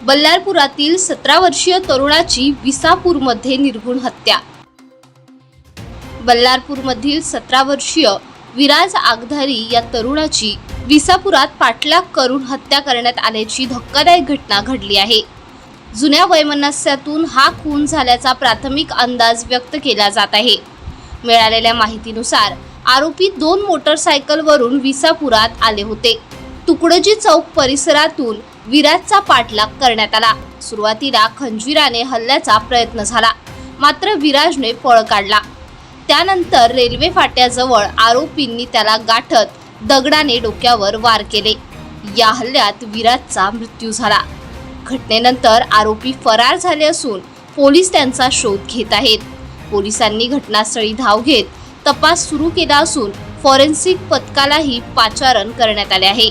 बल्लारपुरातील 17 वर्षीय तरुणाची विसापूरमध्ये निर्घृण हत्या। बल्लारपूरमधील 17 वर्षीय विराज आगधारी या तरुणाची विसापुरात पाठलाग करून हत्या करण्यात आल्याची धक्कादायक घटना घडली आहे। जुन्या वैमनस्यातून हा खून झाल्याचा प्राथमिक अंदाज व्यक्त केला जात आहे। मिळालेल्या माहितीनुसार आरोपी 2 मोटरसायकलवरून विसापुरात आले होते। तुकडोजी चौक परिसरातून विराजचा पाठलाग करण्यात आला। सुरुवातीला खंजिराने हल्ल्याचा प्रयत्न झाला, मात्र विराजने पळ काढला। त्यानंतर रेल्वे फाट्याजवळ आरोपींनी त्याला गाठत दगडाने डोक्यावर वार केले। या हल्ल्यात विराजचा मृत्यू झाला। घटनेनंतर आरोपी फरार झाले असून पोलीस त्यांचा शोध घेत आहेत। पोलिसांनी घटनास्थळी धाव घेत तपास सुरू केला असून फॉरेन्सिक पथकालाही पाचारण करण्यात आले आहे।